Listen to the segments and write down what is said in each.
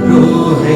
रूहे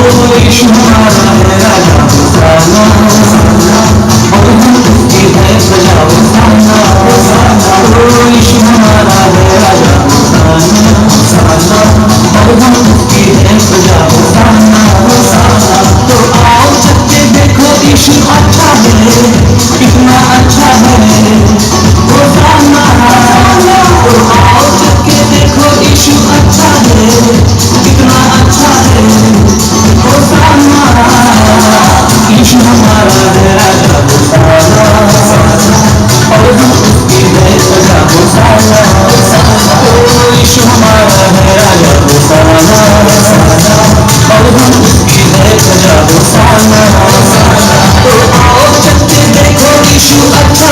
यीशु हमारा है राजा होसाना, और हम उसकी है प्रजा होसाना, ओ यीशु हमारा है राजा होसाना, और हम उसकी है प्रजा होसाना। तो आओ चख के देखो यीशु अच्छा है, कितना अच्छा है होसाना। तो आओ चख के देखो यीशु अच्छा है, कितना अच्छा है होसाना। यीशु हमारा है राजा होसाना, और हम उसकी है प्रजा होसाना। ओ यीशु हमारा है राजा होसाना, और हम उसकी है प्रजा होसाना। तो आओ चख के देखो यीशु अच्छा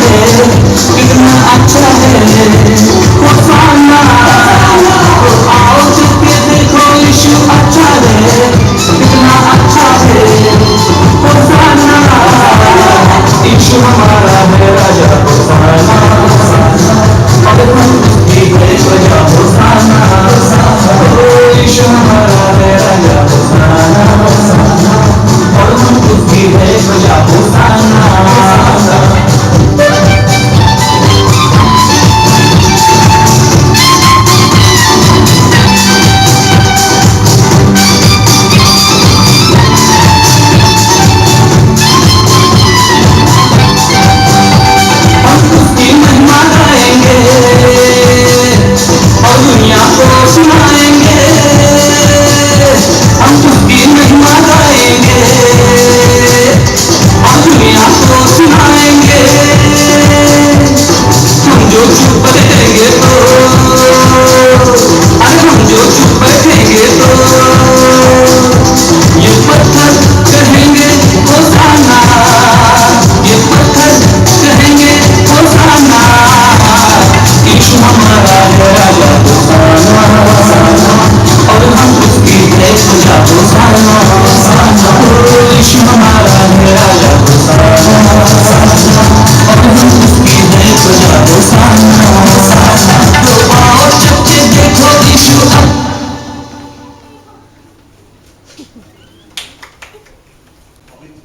है, कितना अच्छा है होसाना। तो आओ चख के देखो यीशु अच्छा है, कितना अच्छा है होसाना। यीशु हमारा है राजा होसाना, और हम उसकी है प्रजा होसाना। ओ यीशु हमारा है राजा होसाना, और हम उसकी है प्रजा होसाना।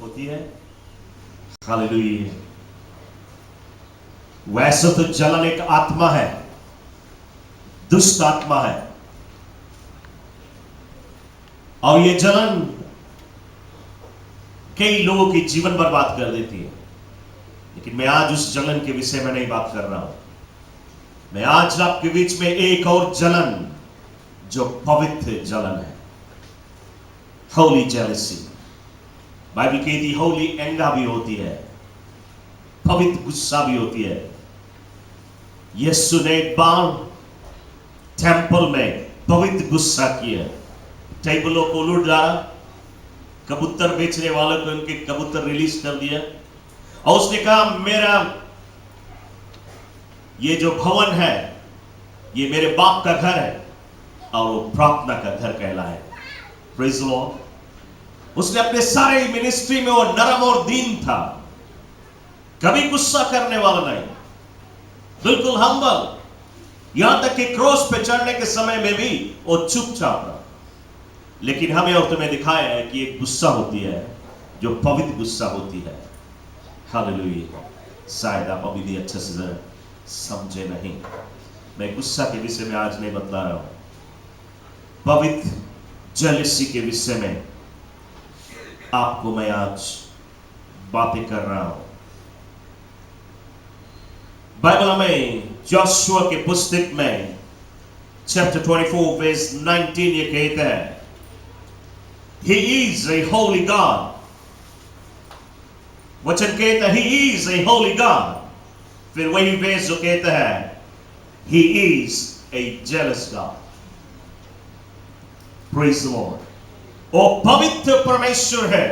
होती है। हालेलुया। वैसे तो जलन एक आत्मा है, दुष्ट आत्मा है, और ये जलन कई लोगों की जीवन बर्बाद कर देती है। लेकिन मैं आज उस जलन के विषय में नहीं बात कर रहा हूं। मैं आज आपके बीच में एक और जलन, जो पवित्र जलन है, होली जेलसी। बाइबल कहती है होली एंगा भी होती है, पवित्र गुस्सा भी होती है। यीशु ने एक बार टेंपल में पवित्र गुस्सा किया, टेबलों को लूट डाला, कबूतर बेचने वालों को उनके कबूतर रिलीज कर दिया, और उसने कहा मेरा ये जो भवन है ये मेरे बाप का घर है और वो प्रार्थना का घर कहलाए। Praise the Lord. उसने अपने सारे मिनिस्ट्री में वो नरम और दीन था, कभी गुस्सा करने वाला नहीं, बिल्कुल हम्बल। यहां तक कि क्रॉस पे चढ़ने के समय में भी वो चुपचाप रहा। लेकिन हमें और तुम्हें दिखाया है कि एक गुस्सा होती है जो पवित्र गुस्सा होती है। हालेलुया। शायद आप अभी भी अच्छे से समझे नहीं। मैं गुस्सा के विषय में आज नहीं बतला रहा हूं, पवित्र जेलसी के विषय में आपको मैं आज बातें कर रहा हूं। बाइबल में जोशुआ के पुस्तक में चैप्टर 24 वर्स 19 ये कहता है, He is a holy God। वचन कहता है He is a holy God। फिर वही वर्स जो कहता है He is a jealous God। Praise the Lord। वो पवित्र परमेश्वर है,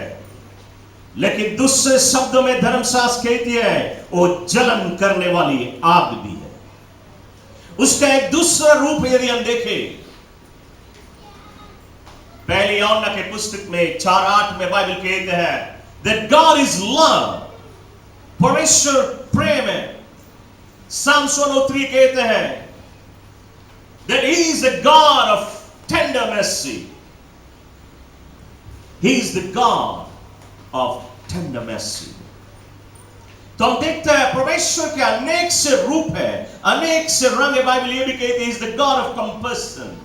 लेकिन दूसरे शब्दों में धर्मशास्त्र कहती है वो जलन करने वाली आग भी है। उसका एक दूसरा रूप यदि हम देखें, पहली यूहन्ना के पुस्तक में 4:8 में बाइबल कहते हैं that God is love। परमेश्वर प्रेम है। Psalms 103 कहते हैं that He is the God of tender mercy। He is the God of tender mercy। तो हम देखते हैं परमेश्वर के अनेक से रूप है, अनेक से रंग है। बाइबल ये भी कहती है He is the God of compassion।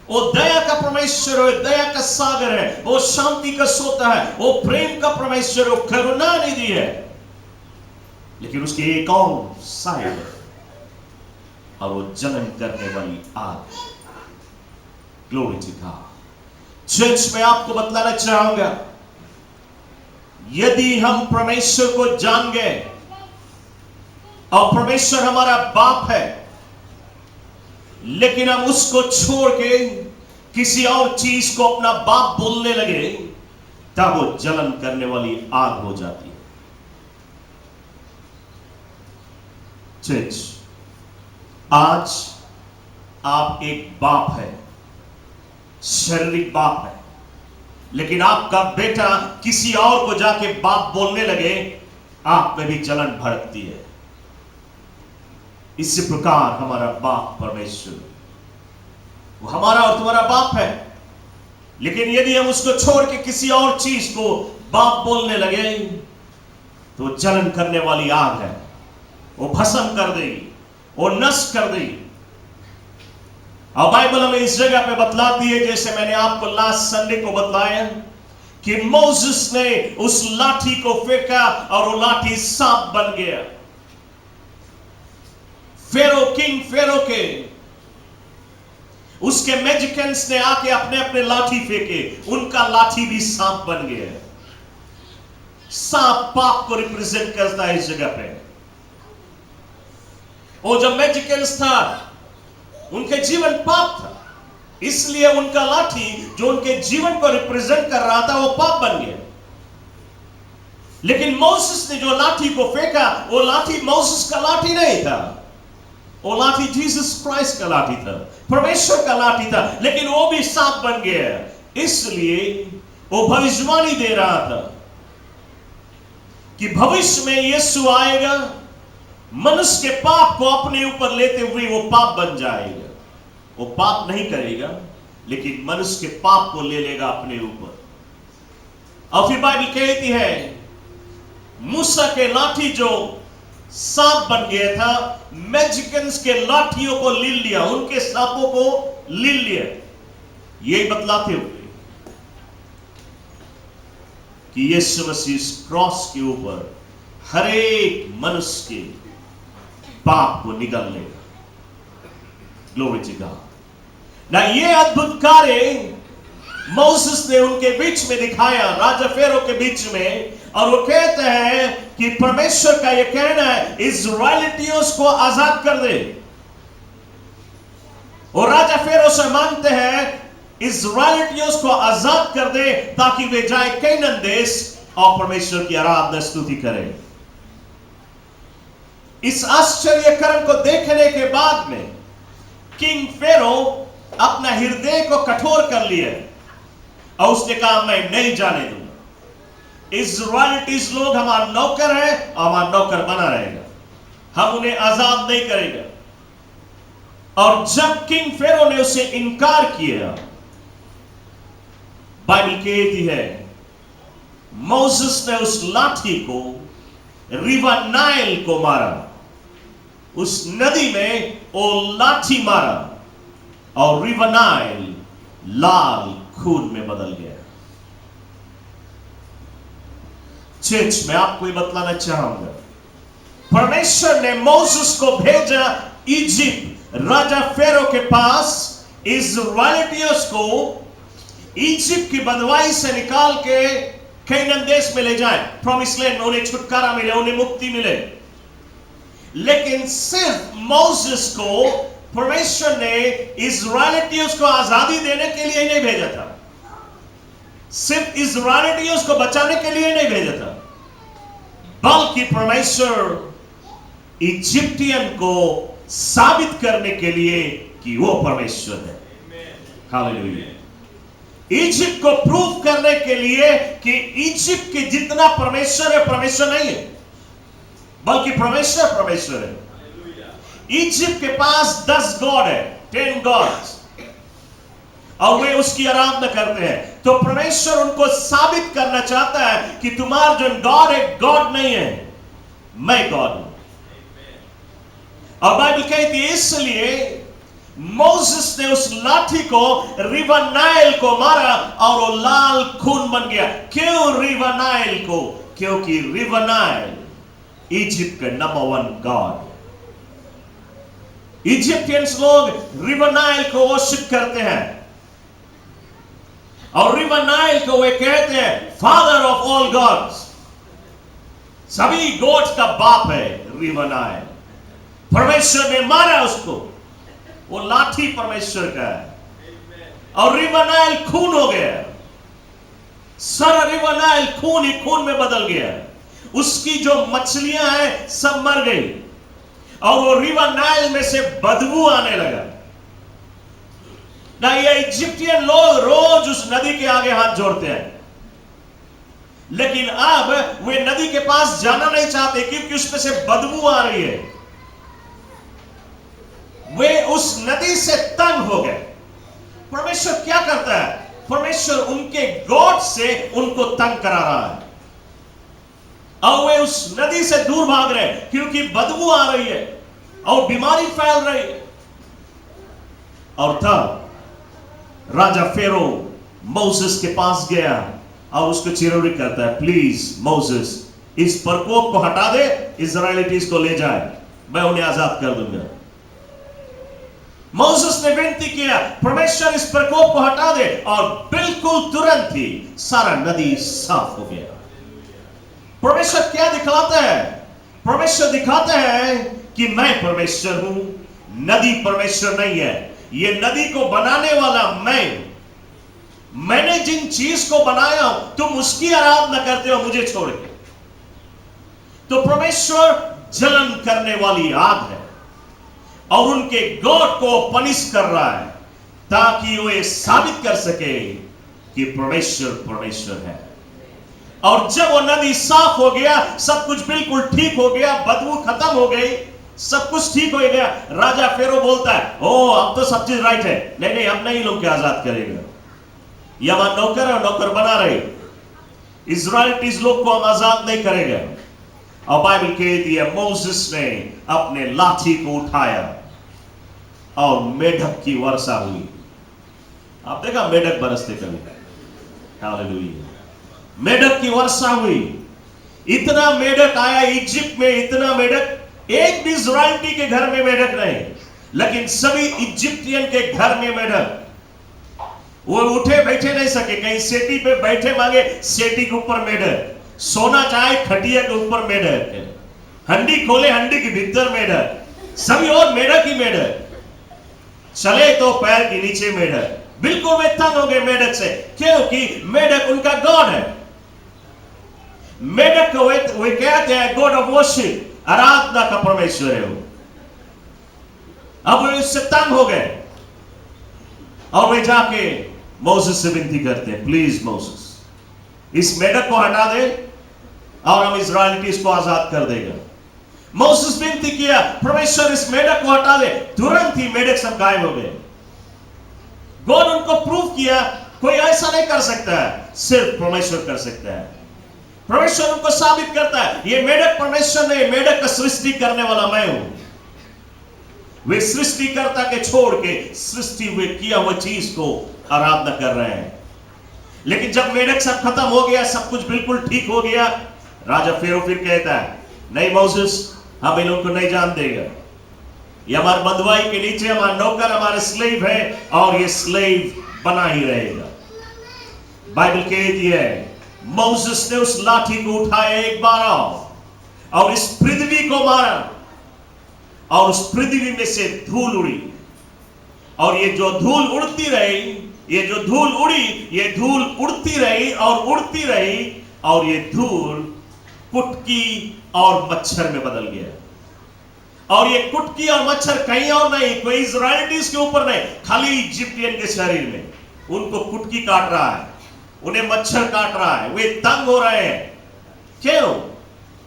वो दया का परमेश्वर है, दया का सागर है, वो शांति का सोता है, वो प्रेम का परमेश्वर, वो करुणा निधि है। लेकिन उसकी एक और साइड है और वो जलन करने वाली आग। Glory to God. चर्च में आपको बतलाना चाहूंगा, यदि हम परमेश्वर को जान गए और परमेश्वर हमारा बाप है, लेकिन हम उसको छोड़ के किसी और चीज को अपना बाप बोलने लगे, तब वो जलन करने वाली आग हो जाती है। चर्च, आज आप एक बाप है, शारीरिक बाप है, लेकिन आपका बेटा किसी और को जाके बाप बोलने लगे, आप में भी जलन भड़कती है। इसी प्रकार हमारा बाप परमेश्वर, वो हमारा और तुम्हारा बाप है, लेकिन यदि हम उसको छोड़ के किसी और चीज को बाप बोलने लगे, तो जलन करने वाली आग है, वो भस्म कर देगी, वो नष्ट कर देगी। और बाइबल हमें इस जगह पे बतलाती है, जैसे मैंने आपको लास्ट संडे को बतलाया, कि मोसेस ने उस लाठी को फेंका और वो लाठी सांप बन गया। किंग फेरो के उसके मैजिशियंस ने आके अपने अपने लाठी फेंके, उनका लाठी भी सांप बन गया। सांप पाप को रिप्रेजेंट करता है इस जगह पे। वो जो मैजिशियंस था, उनके जीवन पाप था, इसलिए उनका लाठी जो उनके जीवन को रिप्रेजेंट कर रहा था, वो पाप बन गया। लेकिन मोसेस ने जो लाठी को फेंका, वो लाठी मोसेस का लाठी नहीं था, वो लाठी जीसस क्राइस्ट का लाठी था, परमेश्वर का लाठी था, लेकिन वो भी सांप बन गया। इसलिए वो भविष्यवाणी दे रहा था कि भविष्य में यीशु आएगा, मनुष्य के पाप को अपने ऊपर लेते हुए वो पाप बन जाएगा। वो पाप नहीं करेगा, लेकिन मनुष्य के पाप को ले लेगा अपने ऊपर। और फिर बाइबल कहती है मूसा के लाठी जो सांप बन गया था, मैजिशियंस के लाठियों को लील लिया, उनके सांपों को लील लिया। यही बतलाते हुए कि यीशु मसीह इस क्रॉस के ऊपर हर एक मनुष्य के पाप को निगल लेगा। Glory to God. ना ये अद्भुत कार्य मोसेस ने उनके बीच में दिखाया, राजा फेरो के बीच में, और वो कहते हैं कि परमेश्वर का ये कहना है इज़राइलियों को आजाद कर दे। और राजा फेरो से मांगते हैं इज़राइलियों को आजाद कर दे ताकि वे जाए कैनान देश और परमेश्वर की आराधना स्तुति करें। इस आश्चर्य कर्म को देखने के बाद में किंग फेरो अपना हृदय को कठोर कर लिया और उसने कहा मैं नहीं जाने दूंगा, इज़राइलीज लोग हमारा नौकर है और हमारा नौकर बना रहेगा, हम उन्हें आजाद नहीं करेंगे। और जब किंग फेरो ने उसे इनकार किया, बाइबल कहती है मोसेस ने उस लाठी को रिवर नाइल को मारा, उस नदी में वो लाठी मारा और रिवर नाइल लाल खून में बदल गया। चर्च में आपको ये बतलाना चाहूंगा, परमेश्वर ने मोसेस को भेजा इजिप्ट राजा फेरो के पास, इज़राइलियों को इजिप्ट की बंधुआई से निकाल के कैनान देश में ले जाए, प्रॉमिस लैंड में उन्हें छुटकारा मिले, उन्हें मुक्ति मिले। लेकिन सिर्फ मोसेस को परमेश्वर ने इज़राइलियों को आजादी देने के लिए नहीं भेजा था, सिर्फ इज़राइलियों को बचाने के लिए नहीं भेजा था, बल्कि परमेश्वर इजिप्टियन को साबित करने के लिए कि वो परमेश्वर है। हालेलुया। इजिप्ट को प्रूव करने के लिए कि इजिप्ट के जितना परमेश्वर है, परमेश्वर नहीं है, बल्कि परमेश्वर परमेश्वर है। इजिप्ट के पास 10 गॉड है, 10 गॉड्स, और वे उसकी आराधना करते हैं। तो परमेश्वर उनको साबित करना चाहता है कि तुम्हारा जो गॉड है, गॉड नहीं है, मैं गॉड हूं। और बाइबल कहती है इसलिए मोसेस ने उस लाठी को रिवर नाइल को मारा और वो लाल खून बन गया। क्यों रिवर नाइल को? क्योंकि रिवर नाइल इजिप्ट का नंबर 1 गॉड। इजिप्टियंस लोग रिवर नाइल को वर्शिप करते हैं और रिवर नाइल को वे कहते हैं फादर ऑफ ऑल गॉड्स, सभी गॉड्स का बाप है रिवर नाइल। परमेश्वर ने मारा उसको, वो लाठी परमेश्वर का है और रिवर नाइल खून हो गया, सारा रिवर नाइल खून ही खून में बदल गया। उसकी जो मछलियां हैं सब मर गई और वो रिवर नाइल में से बदबू आने लगा। ना ये इजिप्टियन लोग रोज उस नदी के आगे हाथ जोड़ते हैं, लेकिन अब वे नदी के पास जाना नहीं चाहते क्योंकि उसमें से बदबू आ रही है। वे उस नदी से तंग हो गए। परमेश्वर क्या करता है? परमेश्वर उनके गॉड से उनको तंग करा रहा है और वे उस नदी से दूर भाग रहे हैं क्योंकि बदबू आ रही है और बीमारी फैल रही है। और तब राजा फेरो मोसेस के पास गया और उसको चिरौरी करता है, प्लीज मोसेस इस प्रकोप को हटा दे, इज़राइलीज को ले जाए, मैं उन्हें आजाद कर दूंगा। मोसेस ने विनती किया, परमेश्वर इस प्रकोप को हटा दे, और बिल्कुल तुरंत ही सारा नदी साफ हो गया। परमेश्वर क्या दिखाता है? परमेश्वर दिखाता है कि मैं परमेश्वर हूं, नदी परमेश्वर नहीं है। ये नदी को बनाने वाला मैंने जिन चीज को बनाया तुम उसकी आराधना करते हो मुझे छोड़ के। तो परमेश्वर जलन करने वाली आग है और उनके गॉड को पनिश कर रहा है ताकि वो ये साबित कर सके कि परमेश्वर परमेश्वर है। और जब वो नदी साफ हो गया, सब कुछ बिल्कुल ठीक हो गया, बदबू खत्म हो गई, सब कुछ ठीक हो गया, राजा फेरो बोलता है, ओ अब तो सब चीज राइट है, नहीं नहीं अब नहीं लोग के आजाद करेगा, ये हमारा नौकर है, नौकर बना रहे, इज़राइलीज लोग को हम आजाद नहीं करेगा। और बाइबल कहती है मोसेस ने अपने लाठी को उठाया और मेढक की वर्षा हुई। आप देखा मेढक बरसते कभी? हालेलुया। मेढक की वर्षा हुई, इतना मेढक आया इजिप्ट में, इतना मेढक, एक भी इज़राइली के घर में मेढक नहीं, लेकिन सभी इजिप्टियन के घर में मेढक। वो उठे बैठे नहीं सके, कहीं सेटी पे बैठे मांगे सेटी के ऊपर मेढक, सोना चाहे खटिया के ऊपर मेढक, हंडी खोले हंडी के भीतर मेढक, सभी और मेढक ही मेढक, चले तो पैर के नीचे मेढक। बिल्कुल वे तंग हो गए मेढक से, क्योंकि मेढक उनका गॉड है। मेढक को वे कहते हैं गॉड ऑफ वर्शिप, आराधना का परमेश्वर है वो। अब वे उससे तंग हो गए और वे जाके मोसेस से विनती करते हैं, प्लीज मोसेस, इस मेढक को हटा दे और हम इस्राएलिटीज को आजाद कर देगा। मोसेस विनती किया, परमेश्वर इस मेढक को हटा दे। तुरंत ही मेढक सब गायब हो गए। गॉड उनको प्रूव किया कोई ऐसा नहीं कर सकता है, सिर्फ परमेश्वर कर सकता है। परमेश्वर उनको साबित करता है ये मेढक परमेश्वर नहीं, मेढक का सृष्टि करने वाला मैं हूं। वे सृष्टिकर्ता के छोड़ के सृष्टि हुए किया हुआ चीज को आराधना कर रहे हैं। लेकिन जब मेढक सब खत्म हो गया, सब कुछ बिल्कुल ठीक हो गया, राजा फेरो फिर कहता है, नहीं मोसेस, हम इन लोगों को नहीं जान देगा। ये हमारे बंधुआई के नीचे हमारा नौकर, हमारे स्लेव है और ये स्लेव बना ही रहेगा। बाइबल कहती है मोसेस ने उस लाठी को उठाया एक बार और इस पृथ्वी को मारा और उस पृथ्वी में से धूल उड़ी। और ये जो धूल उड़ती रही, ये जो धूल उड़ी, ये धूल उड़ती रही और उड़ती रही और ये धूल कुटकी और मच्छर में बदल गया। और ये कुटकी और मच्छर कहीं और नहीं, कोई इजराइलिटीज के ऊपर नहीं, खाली इजिप्टियन के शरीर में उनको कुटकी काट रहा है, उन्हें मच्छर काट रहा है, वे तंग हो रहे हैं। क्यों?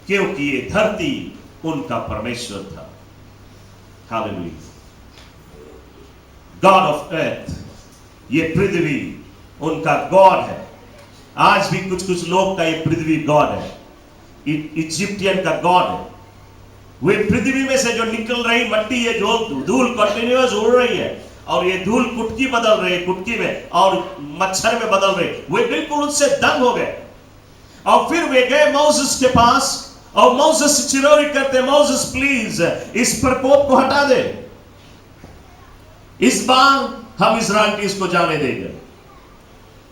क्योंकि ये धरती उनका परमेश्वर था। हालेलुया। गॉड ऑफ अर्थ, ये पृथ्वी उनका गॉड है। आज भी कुछ कुछ लोग का ये पृथ्वी गॉड है, इजिप्टियन का गॉड है। वे पृथ्वी में से जो निकल रही मट्टी है, जो धूल कंटिन्यूअस उड़ रही है और ये धूल कुटकी बदल रही है, कुटकी में और मच्छर में बदल रही, वे बिल्कुल उनसे दंग हो गए। और फिर वे गए मोसेस के पास और मोसेस चिरौरी करते, मोसेस प्लीज इस प्रकोप को हटा दे, इस बार हम इस्राएलियों को जाने देंगे।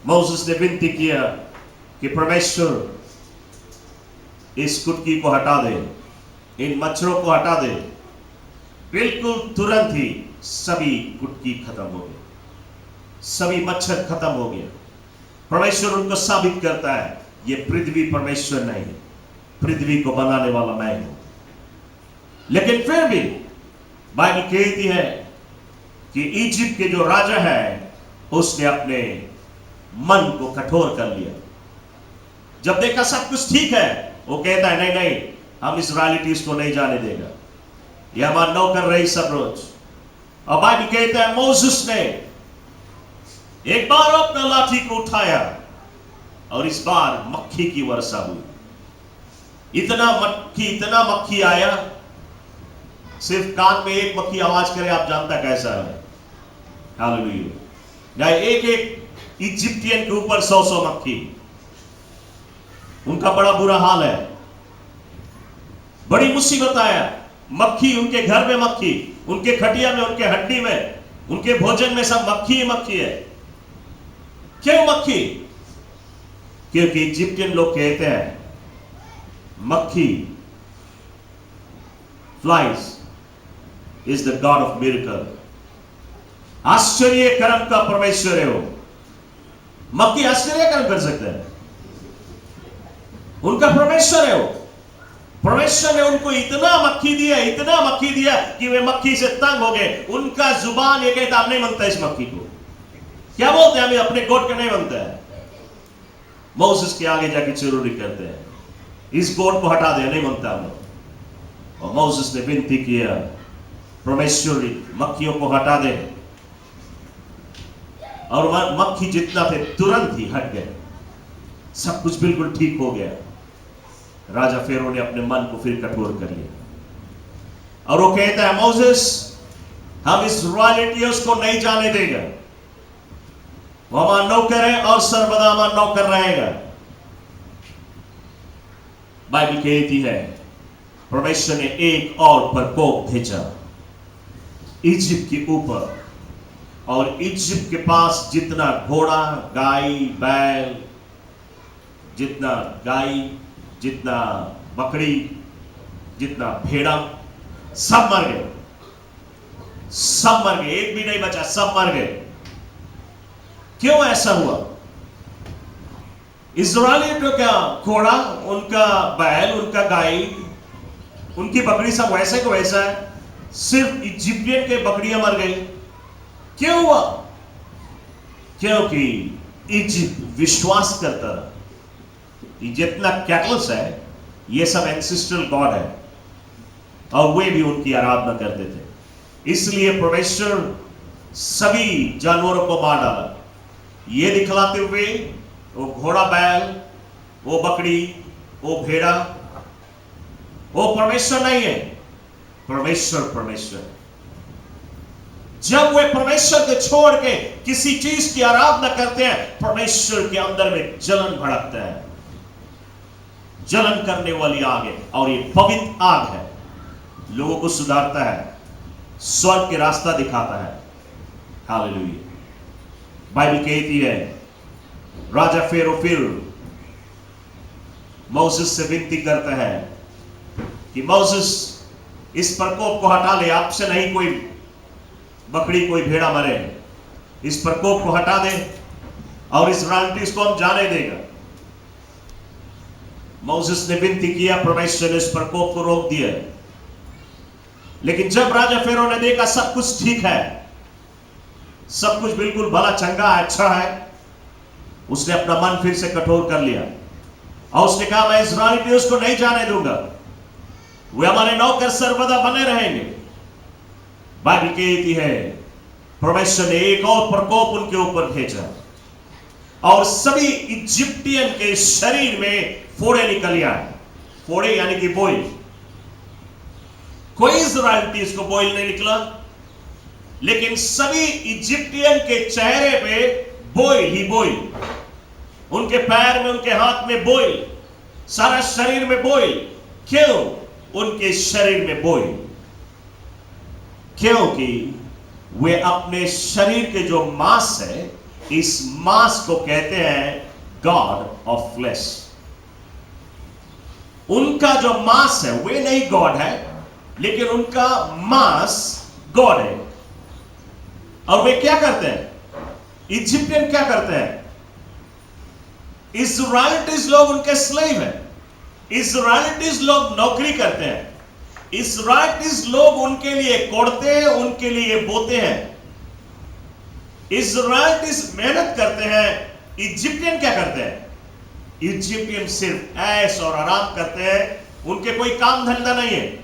मोसेस ने विनती किया कि परमेश्वर इस कुटकी को हटा दे, इन मच्छरों को हटा दे। बिल्कुल तुरंत ही सभी कुटकी खत्म हो गई, सभी मच्छर खत्म हो गया। परमेश्वर उनको साबित करता है ये पृथ्वी परमेश्वर नहीं, पृथ्वी को बनाने वाला मैं हूं। लेकिन फिर भी बाइबल कहती है कि इजिप्ट के जो राजा है उसने अपने मन को कठोर कर लिया। जब देखा सब कुछ ठीक है, वो कहता है नहीं नहीं, हम इस्राएलिटीज को नहीं जाने देगा, ये हमारा नौकर रही सब रोज। और बाइबल कहता है मोसेस ने एक बार अपना लाठी को उठाया और इस बार मक्खी की वर्षा हुई। इतना मक्खी आया, सिर्फ कान में एक मक्खी आवाज करे आप जानता कैसा है। हालेलुया। एक एक इजिप्टियन के ऊपर 100 मक्खी, उनका बड़ा बुरा हाल है, बड़ी मुसीबत आया। मक्खी, उनके घर में मक्खी, उनके खटिया में, उनके हड्डी में, उनके भोजन में सब मक्खी ही मक्खी है। क्यों मक्खी? क्योंकि इजिप्टियन लोग कहते हैं मक्खी, flies is the God of miracle, आश्चर्य कर्म का परमेश्वर है वो। मक्खी आश्चर्य कर्म कर सकते हैं, उनका परमेश्वर है वो। परमेश्वर ने उनको इतना मक्खी दिया कि वे मक्खी से तंग हो गए। उनका जुबान ये कहता, आप नहीं मानता इस मक्खी को, क्या बोलते हैं, हमें अपने गोट का नहीं मानता है। मोसेस के आगे जाके चिरौरी करते हैं, इस गोट को हटा दे, नहीं मानता हम लोग। और मोसेस ने विनती किया, परमेश्वर मक्खियों को हटा दे, और मक्खी जितना थे तुरंत ही हट गए, सब कुछ बिल्कुल ठीक हो गया। राजा फेरो ने अपने मन को फिर कठोर कर लिया और वो कहता है मोसेस, हम इस इस्राएलियों को नहीं जाने देगा, वो हमारा नौकर है और सर्वदा हमारा नौकर रहेगा। बाइबल कहती है परमेश्वर ने एक और प्रकोप भेजा इजिप्ट के ऊपर, और इजिप्ट के पास जितना घोड़ा, गाय, बैल, जितना बकरी, जितना भेड़ा, सब मर गए, सब मर गए, एक भी नहीं बचा, सब मर गए। क्यों ऐसा हुआ? इस्राएलियों का क्या घोड़ा, उनका बैल, उनका गाय, उनकी बकरी सब वैसे को वैसा है, सिर्फ इजिप्टियन के बकरियां मर गई। क्यों हुआ? क्योंकि इजिप्ट विश्वास करता रहा। ये जितना कैटल्स है ये सब एंसेस्ट्रल गॉड है और वे भी उनकी आराधना करते थे। इसलिए परमेश्वर सभी जानवरों को मार डाला, ये दिखलाते हुए वो घोड़ा बैल, वो बकरी, वो भेड़ा, वो परमेश्वर नहीं है। परमेश्वर परमेश्वर है। जब वे परमेश्वर को छोड़ के किसी चीज की आराधना करते हैं, परमेश्वर के अंदर में जलन भड़कता है। जलन करने वाली आग है और ये पवित्र आग है, लोगों को सुधारता है, स्वर्ग के रास्ता दिखाता है। हालेलुया। बाइबल कहती है राजा फेरो फिर मोसेस से विनती करता है कि मोसेस इस प्रकोप को हटा ले, आपसे नहीं कोई बकरी कोई भेड़ा मरे, इस प्रकोप को हटा दे और इस इस्राएलियों को हम जाने देगा। मोसेस ने विनती किया, परमेश्वर ने इस प्रकोप को रोक दिया। लेकिन जब राजा फेरो ने देखा सब कुछ ठीक है, सब कुछ बिल्कुल भला चंगा अच्छा है, उसने अपना मन फिर से कठोर कर लिया और उसने कहा मैं इस्राएलियों को नहीं जाने दूंगा, वे हमारे नौकर सर्वदा बने रहेंगे। बाइबल कहती है परमेश्वर ने एक और प्रकोप उनके ऊपर भेजा और सभी इजिप्टियन के शरीर में फोड़े निकल आए। फोड़े यानी कि बोइल। कोई इस्राएलियों को बोइल नहीं निकला, लेकिन सभी इजिप्टियन के चेहरे पे बोइल ही बोइल, उनके पैर में, उनके हाथ में बोइल, सारा शरीर में बोइल। क्यों उनके शरीर में बोइल? क्योंकि वे अपने शरीर के जो मांस है, इस मांस को कहते हैं गॉड ऑफ फ्लेश। उनका जो मांस है वे नहीं गॉड है, लेकिन उनका मांस गॉड है। और वे क्या करते हैं? इजिप्टियन क्या करते हैं? इस्राएलिटीज लोग उनके स्लेव हैं। इस्राएलिटीज लोग नौकरी करते हैं। इस्राएलिटीज लोग उनके लिए कोड़ते हैं, उनके लिए बोते हैं। इस्राएलिटीज मेहनत करते हैं। इजिप्टियन क्या करते हैं? इजिप्टियन सिर्फ ऐश और आराम करते हैं। उनके कोई काम धंधा नहीं है।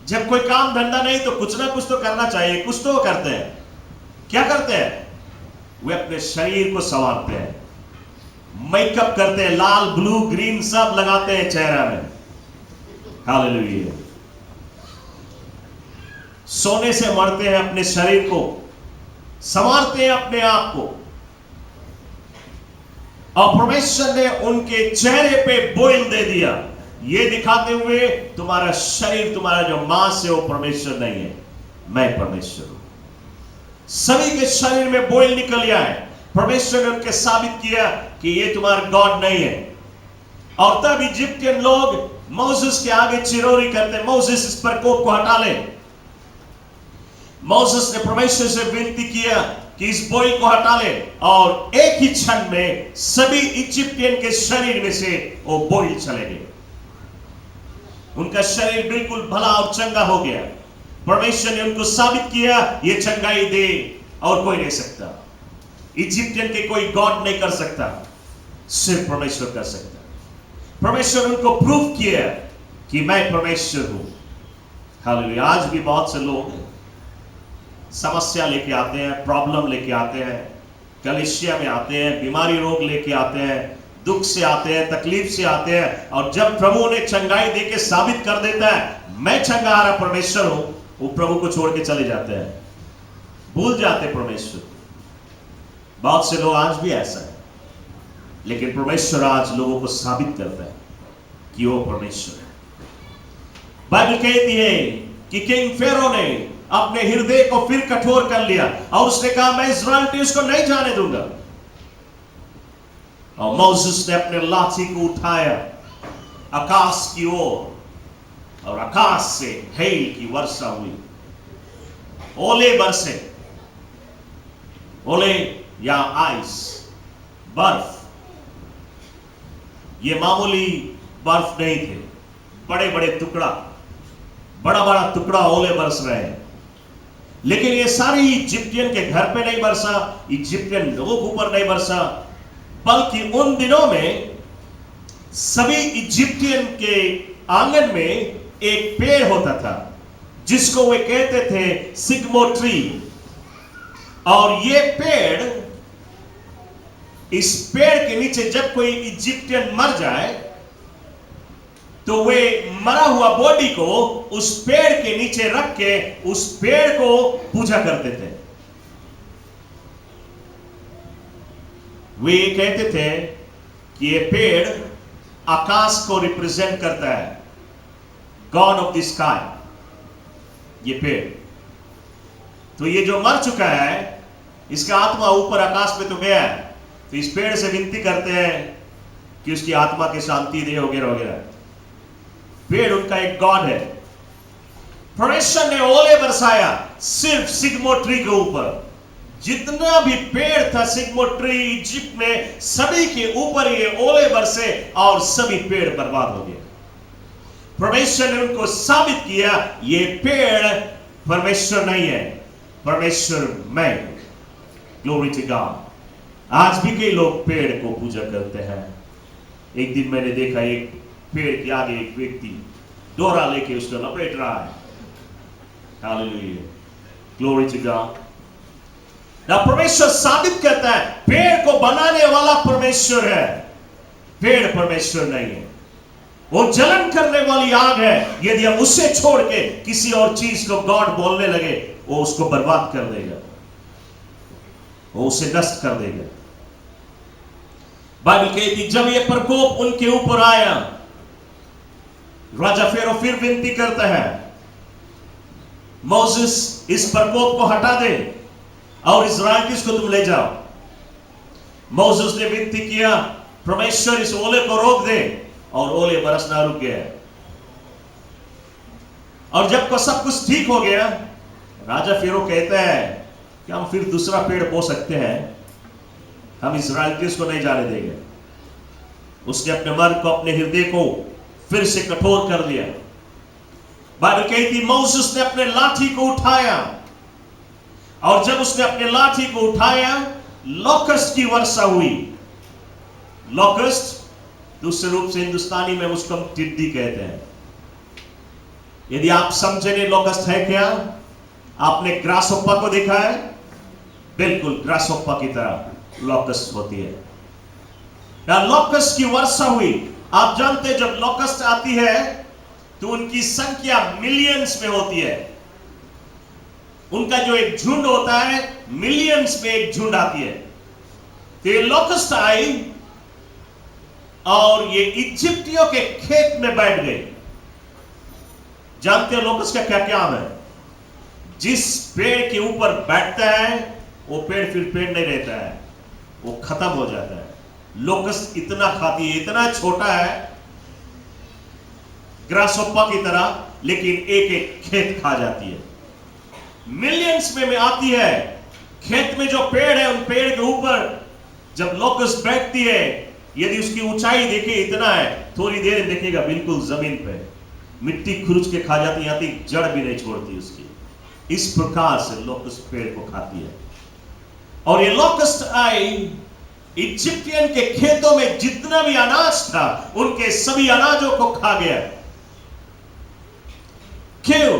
जब कोई काम धंधा नहीं तो कुछ ना कुछ तो करना चाहिए, कुछ तो करते हैं। क्या करते हैं? वे अपने शरीर को संवारते हैं, मेकअप करते हैं, लाल ब्लू ग्रीन सब लगाते हैं चेहरा में। हालेलुया। सोने से मरते हैं, अपने शरीर को संवारते हैं, अपने आप को। और परमेश्वर ने उनके चेहरे पे बोइल दे दिया, ये दिखाते हुए तुम्हारा शरीर, तुम्हारा जो मांस है वो परमेश्वर नहीं है, मैं परमेश्वर हूं। सभी के शरीर में बोइल निकल गया है। परमेश्वर ने उनके साबित किया कि ये तुम्हारा गॉड नहीं है। और तब इजिप्टियन लोग मोसेस के आगे चिरौरी करते, मोसेस इस प्रकोप को हटा ले। मोसेस ने परमेश्वर से विनती किया कि इस बोइल को हटा ले, और एक ही क्षण में सभी इजिप्टियन के शरीर में से वो बोइल चले गए। उनका शरीर बिल्कुल भला और चंगा हो गया। परमेश्वर ने उनको साबित किया ये चंगाई दे और कोई नहीं सकता। इजिप्टियन के कोई गॉड नहीं कर सकता, सिर्फ परमेश्वर कर सकता। परमेश्वर ने उनको प्रूव किया कि मैं परमेश्वर हूं। हालेलुया। आज भी बहुत से लोग समस्या लेके आते हैं, प्रॉब्लम लेके आते हैं, कलीसिया में आते हैं, बीमारी रोग लेके आते हैं, दुख से आते हैं, तकलीफ से आते हैं, और जब प्रभु उन्हें चंगाई देके साबित कर देता है मैं चंगाहारा परमेश्वर हूं, वो प्रभु को छोड़ के चले जाते हैं, भूल जाते परमेश्वर। बहुत से लोग आज भी ऐसा है, लेकिन परमेश्वर आज लोगों को साबित करता है कि वो परमेश्वर है। बाइबल कहती है कि किंग फेरो ने अपने हृदय को फिर कठोर कर लिया और उसने कहा मैं इस्राएलियों को नहीं जाने दूंगा। और मोसेस ने अपने लाठी को उठाया आकाश की ओर, और आकाश से हेल की वर्षा हुई, ओले बरसे। ओले या आइस, बर्फ। ये मामूली बर्फ नहीं थे, बड़े बड़े टुकड़ा बड़ा बड़ा टुकड़ा ओले बरस रहे हैं, लेकिन ये सारी इजिप्टियन के घर पे नहीं बरसा, इजिप्टियन लोगों के ऊपर नहीं बरसा, बल्कि उन दिनों में सभी इजिप्टियन के आंगन में एक पेड़ होता था जिसको वे कहते थे सिग्मो ट्री। और ये पेड़, इस पेड़ के नीचे जब कोई इजिप्टियन मर जाए तो वे मरा हुआ बॉडी को उस पेड़ के नीचे रख के उस पेड़ को पूजा करते थे। वे कहते थे कि ये पेड़ आकाश को रिप्रेजेंट करता है, गॉड ऑफ द स्काई। ये पेड़, तो ये जो मर चुका है इसका आत्मा ऊपर आकाश पे तो गया है, तो इस पेड़ से विनती करते हैं कि उसकी आत्मा की शांति दे वगैरह वगैरह। पेड़ उनका एक गॉड है। परमेश्वर ने ओले बरसाया सिर्फ सिग्मो ट्री के ऊपर। जितना भी पेड़ था सिग्मो ट्री इजिप्ट में, सभी के ऊपर ये ओले बरसे और सभी पेड़ बर्बाद हो गए। परमेश्वर ने उनको साबित किया ये पेड़ परमेश्वर नहीं है, परमेश्वर मैं। Glory to God. आज भी कई लोग पेड़ को पूजा करते हैं। एक दिन मैंने देखा एक पेड़ के आगे एक व्यक्ति डोरा लेके उसको लपेट रहा है। Hallelujah, glory to God. ना परमेश्वर साबित करता है पेड़ को बनाने वाला परमेश्वर है, पेड़ परमेश्वर नहीं है। वो जलन करने वाली आग है। यदि हम उसे छोड़ के किसी और चीज को गॉड बोलने लगे, वो उसको बर्बाद कर देगा, वो उसे नष्ट कर देगा। बाइबल कहती जब ये प्रकोप उनके ऊपर आया, राजा फेरो फिर विनती करता है, मोसेस इस प्रकोप को हटा दे और इस्राएल को तुम ले जाओ। मोसेस ने विनती किया, परमेश्वर इस ओले को रोक दे, और ओले बरसना रुक गया। और जब को सब कुछ ठीक हो गया, राजा फेरो कहता है कि हम फिर दूसरा पेड़ बो सकते हैं, हम इस्राएल को नहीं जाने देंगे। उसने अपने मन को, अपने हृदय को फिर से कठोर कर दिया। बाइबल कहती मोसेस ने अपने लाठी को उठाया, और जब उसने अपने लाठी को उठाया, लोकस्ट की वर्षा हुई। लोकस्ट दूसरे रूप से हिंदुस्तानी में उसको हम टिड्डी कहते हैं। यदि आप समझे नहीं लोकस्ट है क्या, आपने ग्रासहोप्पा को देखा है, बिल्कुल ग्रासहोप्पा की तरह लोकस्ट होती है। लोकस्ट की वर्षा हुई। आप जानते हैं जब लोकस्ट आती है तो उनकी संख्या मिलियंस में होती है। उनका जो एक झुंड होता है, मिलियंस में एक झुंड आती है। तो ये लोकस्ट आई और ये इजिप्टियों के खेत में बैठ गए। जानते हो लोकस्ट का क्या काम है? जिस पेड़ के ऊपर बैठता है वो पेड़ फिर पेड़ नहीं रहता है, वो खत्म हो जाता है। लोकस्ट इतना खाती है, इतना छोटा है ग्रासहोप्पा की तरह, लेकिन एक एक खेत खा जाती है। मिलियंस में आती है। खेत में जो पेड़ है, उन पेड़ के ऊपर जब लोकस्ट बैठती है, यदि उसकी ऊंचाई देखिए इतना है, थोड़ी देर देखिएगा बिल्कुल जमीन पे मिट्टी खुरच के खा जाती, यहाँ तक जड़ भी नहीं छोड़ती उसकी। इस प्रकार से लोकस्ट पेड़ को खाती है। और ये लोकस्ट आई, इजिप्टियन के खेतों में जितना भी अनाज था, उनके सभी अनाजों को खा गया। क्यों?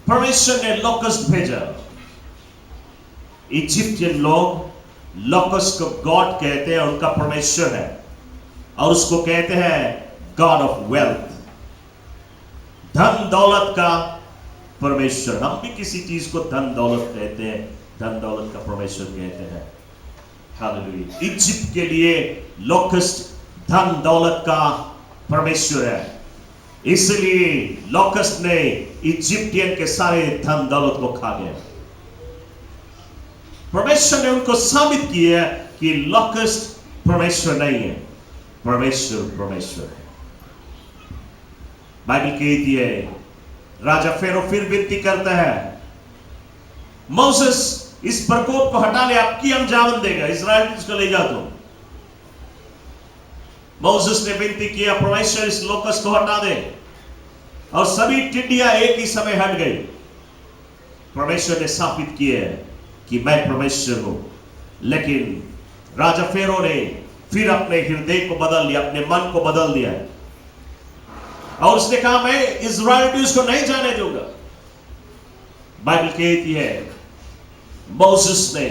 परमेश्वर ने लोकस्ट भेजा। इजिप्टियन लोग लोकस्ट को गॉड कहते हैं, उनका परमेश्वर है, और उसको कहते हैं गॉड ऑफ वेल्थ, धन दौलत का परमेश्वर। हम भी किसी चीज को धन दौलत कहते हैं, धन दौलत का परमेश्वर कहते हैं। हालेलुया। इजिप्ट के लिए लोकस्ट धन दौलत का परमेश्वर है, इसलिए लोकस्ट ने इजिप्टियन के सारे धन दौलत को खा गया। परमेश्वर ने उनको साबित किया कि लोकस्ट परमेश्वर नहीं है, परमेश्वर परमेश्वर है। बाइबल कहती है, राजा फेरो फिर विनती करता है, मोसेस इस प्रकोप को हटा ले, आपकी हम जावन देगा, इस्राएल को ले जाओ। तुम मोसेस ने विनती किया, परमेश्वर इस लोकस्ट को हटा दे। और सभी टिड्डियां एक ही समय हट गई। परमेश्वर ने स्थापित किया कि मैं परमेश्वर हूं। लेकिन राजा फेरो ने फिर अपने हृदय को बदल लिया, अपने मन को बदल दिया और उसने कहा मैं इज़राइलियों को नहीं जाने दूंगा। बाइबल कहती है मोसेस ने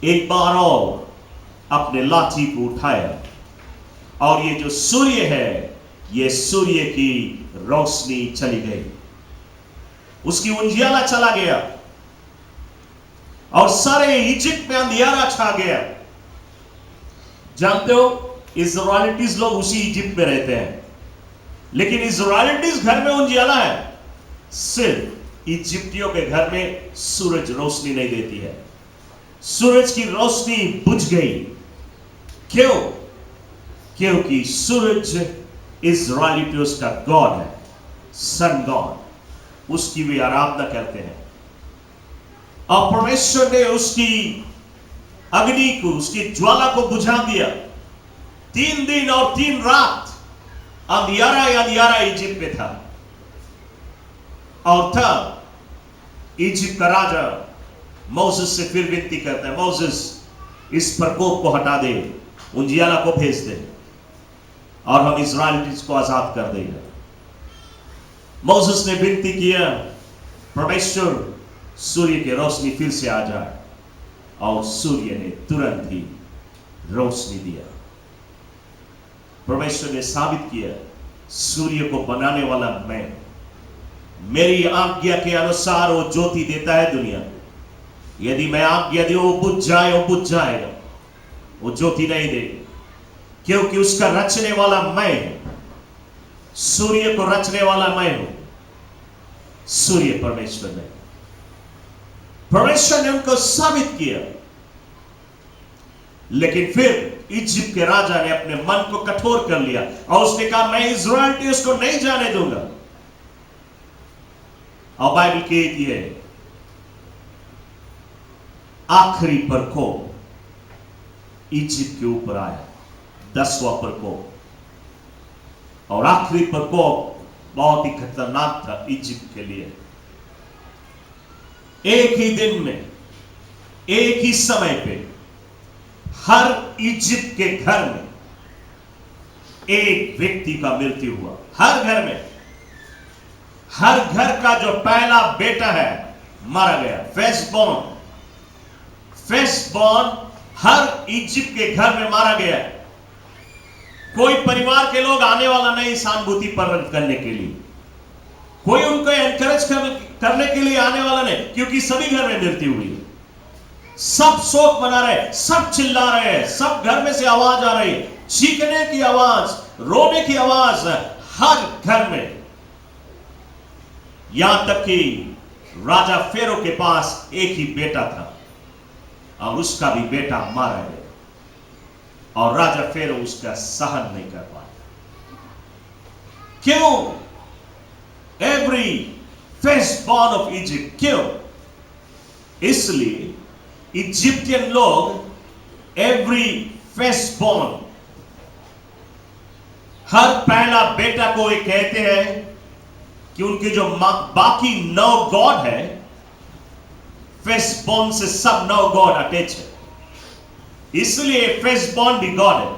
एक बार और अपने लाठी को उठाया और ये जो सूर्य है, ये सूर्य की रोशनी चली गई, उसकी उजियाला चला गया और सारे इजिप्ट में अंधियारा छा गया। जानते हो इज़राइलिटीज लोग उसी इजिप्ट में रहते हैं, लेकिन इज़राइलिटीज घर में उजियाला है, सिर्फ इजिप्टियों के घर में सूरज रोशनी नहीं देती है। सूरज की रोशनी बुझ गई। क्यों? क्योंकि सूरज इज़राइलियों का गॉड है, सन गॉड, उसकी वे आराधना करते हैं। और परमेश्वर ने उसकी अग्नि को, उसकी ज्वाला को बुझा दिया। 3 दिन और 3 रात अंधियारा ही अंधियारा इजिप्ट में था। और तब इजिप्ट का राजा मोसेस से फिर विनती करता है, मोसेस इस प्रकोप को हटा दे, उजियाला को भेज दे और हम इज़राइलियों को आजाद कर देंगे। मोसेस ने विनती किया, परमेश्वर सूर्य की रोशनी फिर से आ जाए, और सूर्य ने तुरंत ही रोशनी दिया। परमेश्वर ने साबित किया सूर्य को बनाने वाला मैं, मेरी आज्ञा के अनुसार वो ज्योति देता है दुनिया को। यदि मैं आज्ञा दूं वो बुझ जाए, वो बुझ जाएगा, वो ज्योति नहीं देगा, क्योंकि उसका रचने वाला मैं हूं। सूर्य को रचने वाला मैं हूं, सूर्य परमेश्वर नहीं। परमेश्वर ने उनको साबित किया। लेकिन फिर इजिप्ट के राजा ने अपने मन को कठोर कर लिया और उसने कहा मैं इज़राइलियों को नहीं जाने दूंगा। और बाइबल कहती है आखिरी प्रकोप इजिप्ट के ऊपर आया, 10वां प्रकोप, और आखिरी प्रकोप बहुत ही खतरनाक था इजिप्ट के लिए। एक ही दिन में, एक ही समय पे हर इजिप्ट के घर में एक व्यक्ति का मृत्यु हुआ। हर घर में, हर घर का जो पहला बेटा है मारा गया। फर्स्टबॉर्न हर इजिप्ट के घर में मारा गया। कोई परिवार के लोग आने वाला नहीं सहानुभूति प्रकट करने के लिए, कोई उनको एनकरेज करने के लिए आने वाला नहीं, क्योंकि सभी घर में मृत्यु हुई। सब शोक मना रहे, सब चिल्ला रहे हैं, सब घर में से आवाज आ रही है, चीखने की आवाज, रोने की आवाज हर घर में। यहां तक कि राजा फेरो के पास एक ही बेटा था और उसका भी बेटा मारा गया और राजा फेरो उसका सहन नहीं कर पाया। क्यों? Every firstborn of Egypt. क्यों? इसलिए इजिप्टियन लोग एवरी फर्स्टबॉर्न, हर पहला बेटा को ये कहते हैं कि उनके जो बाकी 9 गॉड है, फर्स्टबॉर्न से सब 9 गॉड अटैच है, इसलिए फर्स्टबॉर्न भी गॉड है।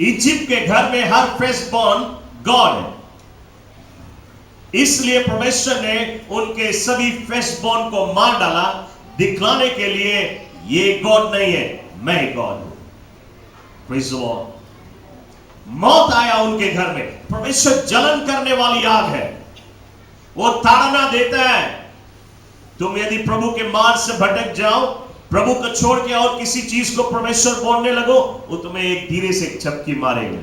इजिप्ट के घर में हर फर्स्टबॉर्न गॉड है, इसलिए परमेश्वर ने उनके सभी फर्स्टबॉर्न को मार डाला, दिखलाने के लिए ये गॉड नहीं है, मैं गॉड हूं। Praise the Lord. मौत आया उनके घर में। परमेश्वर जलन करने वाली आग है, वो ताड़ना देता है। तुम यदि प्रभु के मार्ग से भटक जाओ, प्रभु को छोड़ के और किसी चीज को परमेश्वर बोलने लगो, वो तुम्हें एक धीरे से एक झपकी मारेगा,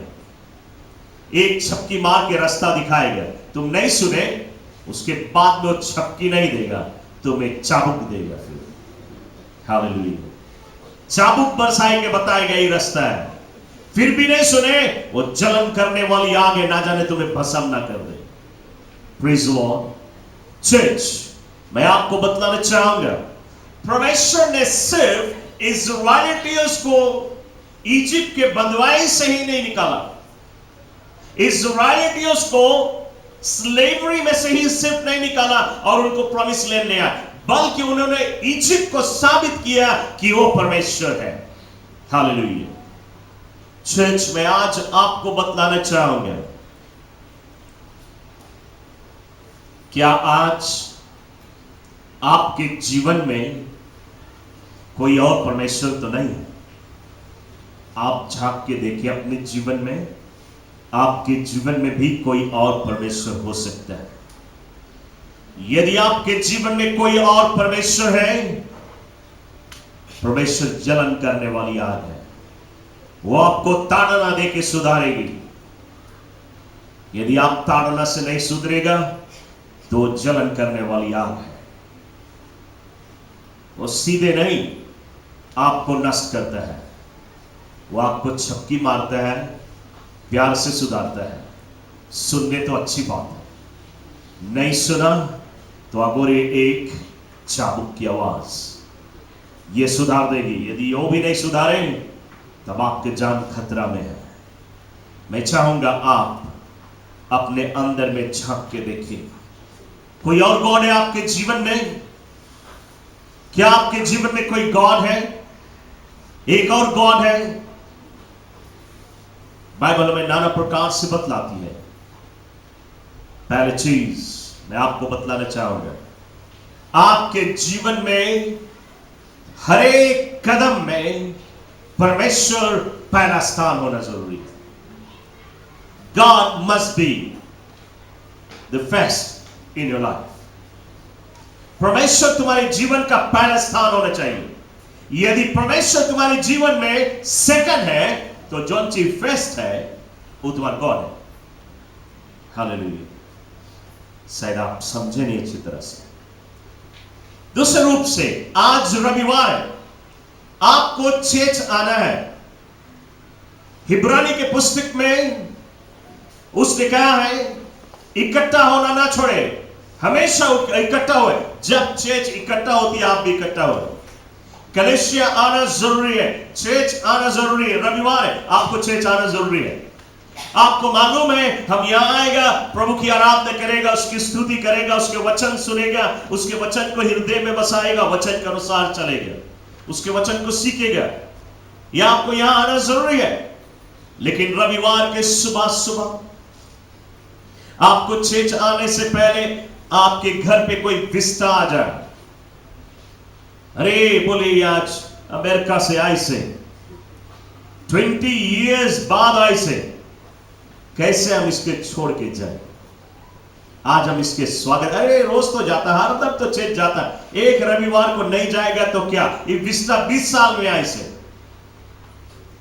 एक झपकी मार के रास्ता दिखाएगा। तुम नहीं सुने, उसके बाद में वो झपकी नहीं देगा, तुम्हें चाबुक देगा। फिर हालेलुया, चाबुक बरसाए के बताएगा ये रास्ता है। फिर भी नहीं सुने, वो जलन करने वाली आग है, ना जाने तुम्हें भस्म ना कर दे। Praise the Lord. चर्च, मैं आपको बतलाना चाहूंगा, परमेश्वर ने सिर्फ इज़राइलियों को इजिप्ट के बंधुआई से ही नहीं निकाला। इज़राइलियों को स्लेवरी में से ही सिर्फ नहीं निकाला और उनको प्रॉमिस लैंड ले आया, बल्कि उन्होंने इजिप्ट को साबित किया कि वो परमेश्वर है। हालेलुया। चर्च में आज आपको बतलाना चाहूंगा, क्या आज आपके जीवन में कोई और परमेश्वर तो नहीं है? आप झांक के देखिए अपने जीवन में, आपके जीवन में भी कोई और परमेश्वर हो सकता है। यदि आपके जीवन में कोई और परमेश्वर है, परमेश्वर जलन करने वाली आग है, वो आपको ताड़ना देके सुधारेगी। यदि आप ताड़ना से नहीं सुधरेगा तो जलन करने वाली आग है। वो सीधे नहीं आपको नष्ट करता है, वो आपको छपकी मारता है, प्यार से सुधारता है। सुनने तो अच्छी बात है, नहीं सुना तो अगोरे एक चाबुक की आवाज ये सुधार देगी। यदि वो भी नहीं सुधारे तब आपके जान खतरा में है। मैं चाहूंगा आप अपने अंदर में झांक के देखिए, कोई और गॉड है आपके जीवन में? क्या आपके जीवन में कोई गॉड है? एक और गॉड है? बाइबल में नाना प्रकार से बतलाती है। पहली चीज मैं आपको बतलाना चाहूंगा, आपके जीवन में हर एक कदम में परमेश्वर पहला स्थान होना जरूरी है। God must be the first in your life. परमेश्वर तुम्हारे जीवन का पहला स्थान होना चाहिए। यदि परमेश्वर तुम्हारे जीवन में सेकंड है तो जो चीज फर्स्ट है वो तुम्हारा गॉड है। हालेलुया। शायद आप समझे नहीं अच्छी तरह से। दूसरे रूप से आज रविवार है, आपको चर्च आना है। हिब्रानी के पुस्तक में उसने कहा है इकट्ठा होना ना छोड़े, हमेशा इकट्ठा हुए। जब चर्च इकट्ठा होती है आप भी इकट्ठा हो। कलीसिया आना जरूरी है, चर्च आना जरूरी है। रविवार है, आपको चर्च आना जरूरी है। आपको मालूम है हम यहां आएगा, प्रभु की आराधना करेगा, उसकी स्तुति करेगा, उसके वचन सुनेगा, उसके वचन को हृदय में बसाएगा, वचन के अनुसार चलेगा, उसके वचन को सीखेगा। यह आपको यहां आना जरूरी है। लेकिन रविवार के सुबह सुबह आपको चर्च आने से पहले आपके घर पे कोई विस्ता आ जाए। अरे बोले आज अमेरिका से आए से 20 इयर्स बाद आए से, कैसे हम इसके छोड़ के जाए? आज हम इसके स्वागत, अरे रोज तो जाता, हर दम तो चर्च जाता, एक रविवार को नहीं जाएगा तो क्या? ये विस्ता 20 साल में आए से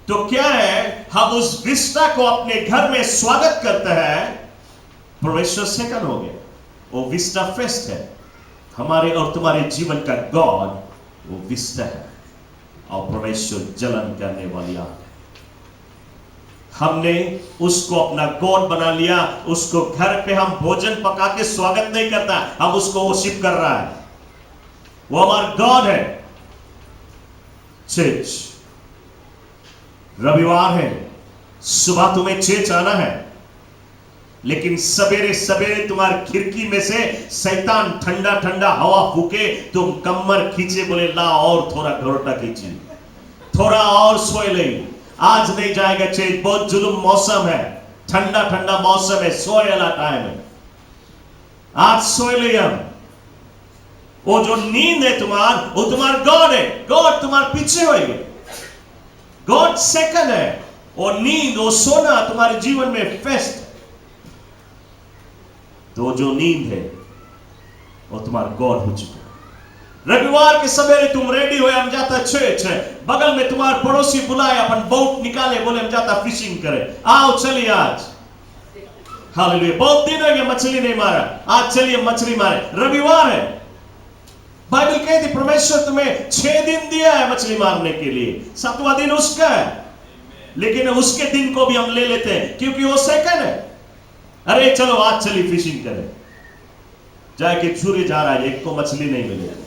तो क्या है? हम उस विस्ता को अपने घर में स्वागत करते हैं। परमेश्वर सेकंड हो गया, वो विस्टा फर्स्ट है। हमारे और तुम्हारे जीवन का गॉड वो विस्टा है और परमेश्वर जलन करने वाली आग है। हमने उसको अपना गॉड बना लिया, उसको घर पे हम भोजन पका के स्वागत नहीं करता, हम उसको वर्शिप कर रहा है। वो हमारा गॉड है। चर्च रविवार है, सुबह तुम्हें चर्च आना है, लेकिन सवेरे सवेरे तुम्हारी खिड़की में से शैतान ठंडा ठंडा हवा फूके, तुम कमर खींचे, बोले ला और थोड़ा घरोटा खींचे, थोड़ा और सोए ले, आज नहीं जाएगा चर्च, बहुत जुलूम मौसम है, ठंडा ठंडा मौसम है, सोए वाला टाइम है, आज सोए ले। हम वो जो नींद है तुम्हार, वो तुम्हारा गॉड है। गॉड तुम्हारे पीछे होएगा, गॉड सेकंड है। और नींद, वो सोना तुम्हारे जीवन में फर्स्ट। तो जो नींद है वो तुम्हारा गॉड हो चुका है। रविवार के सवेरे तुम रेडी हो, हम जाता चर्च है, बगल में तुम्हारे पड़ोसी बुलाए, अपन बोट निकाले, बोले हम जाता फिशिंग करे, आओ चलिए आज। हालेलुया। बहुत दिन हो गए मछली नहीं मारा, आज चलिए मछली मारे, रविवार है। बाइबल कहती परमेश्वर तुम्हें 6 दिन दिया है मछली मारने के लिए, 7वां दिन उसका है, लेकिन उसके दिन को भी हम ले लेते हैं क्योंकि वो सेकंड है। अरे चलो आज चलिए फिशिंग करें, जाके छुरी जा रहा है, एक को मछली नहीं मिलेगी।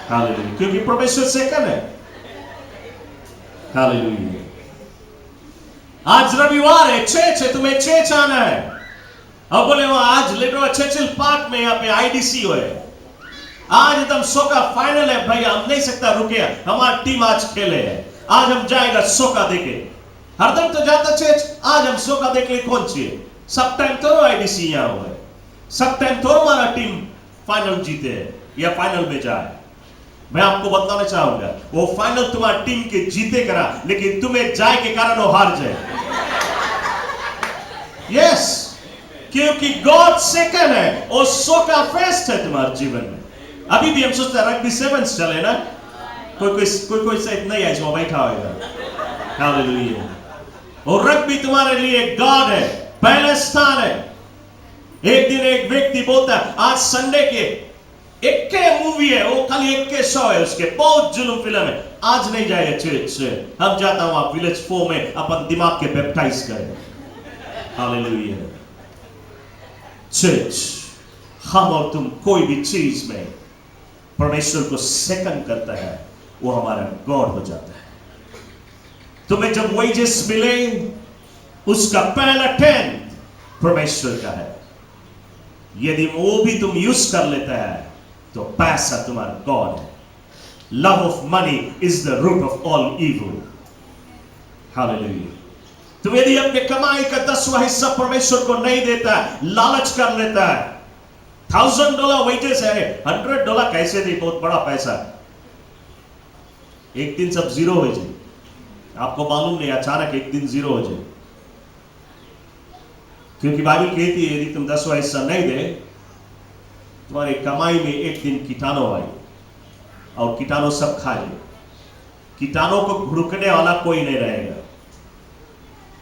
हालेलुया। क्योंकि परमेश्वर सेकंड है। हालेलुया। आज रविवार है, चर्च है, तुम्हें चर्च आना है। अब बोले वो आज लेटो चर्चिल पार्क में यहाँ पे आईडीसी हुए, आज एकदम सोका फाइनल है भाई, हम नहीं सकता रुके, हमारी टीम आज खेले है, आज हम जाएगा सोका देखे। हरदम तो जाता चर्च, आज हम सोका देख ले कौन चाहिए, सब टाइम तो आईडीसी यहाँ हुए, सब टाइम तो हमारा टीम फाइनल जीते है या फाइनल में जाए। मैं आपको बताना चाहूंगा वो फाइनल तुम्हारी टीम के जीते करा, लेकिन तुम्हें जाए के कारण वो हार जाए। यस, क्योंकि गॉड सेकंड है और सोका फर्स्ट है तुम्हारे जीवन में। अभी भी हम सोचते हैं रग्बी सेवन्स चले ना, कोई शायद नहीं है जो बैठा होगा। हालेलुया। और रग्बी तुम्हारे लिए गॉड है, पहला स्थान है। एक दिन एक व्यक्ति बोलता है आज संडे के एक मूवी है, वो खाली एक के शो है, उसके बहुत जुलूम फिल्म है, आज नहीं जाएगा चर्च से, हम जाता हूं आप विलेज 4 में अपन दिमाग के बैप्टाइज करें। हालेलुया। चर्च, हम और तुम कोई भी चीज में परमेश्वर को सेकंड करता है, वो हमारा गॉड हो जाता है। तुम्हें जब वेजेस मिले उसका पहला 10 परमेश्वर का है, यदि वो भी तुम यूज कर लेता है तो पैसा तुम्हारा गॉड है। Love of money is the root of all evil. Hallelujah. तुम यदि अपने कमाई का 10वां हिस्सा परमेश्वर को नहीं देता है, लालच कर लेता है, $1000 वेजेस है, $100 कैसे दे, बहुत बड़ा पैसा, एक दिन सब जीरो हो जाए, आपको मालूम नहीं, अचानक एक दिन जीरो हो जाए। क्योंकि बाइबल कहती है यदि तुम 10वां हिस्सा नहीं दे, तुम्हारी कमाई में एक दिन कीटाणु आए और कीटाणु सब खा ले, कीटाणु को घुड़कने वाला कोई नहीं रहेगा।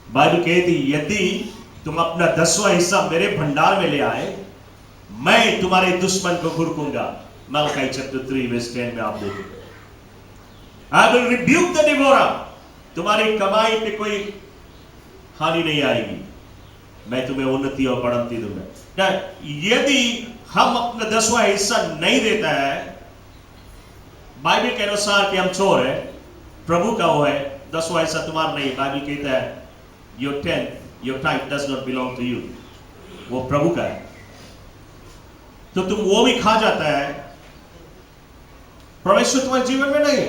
बाइबल कहती यदि तुम अपना 10वां हिस्सा मेरे भंडार में ले आए, मैं तुम्हारे दुश्मन को घुड़कूंगा। मलकाई चैप्टर 3 वर्स 10 में आप देखोगे, आई विल रिब्यूक द डिवोरर। तुम्हारी कमाई पे कोई हानि नहीं आएगी, मैं तुम्हें उन्नति और बढ़ंती दूंगा। यदि हम अपना 10वां हिस्सा नहीं देता है, बाइबल के अनुसार कि हम चोर है, प्रभु का वो है, 10वां हिस्सा तुम्हारा नहीं। बाइबल कहता है your 10th, your tithe does not belong to you, वो प्रभु का है। तो तुम वो भी खा जाता है, परमेश्वर तुम्हारे जीवन में नहीं है,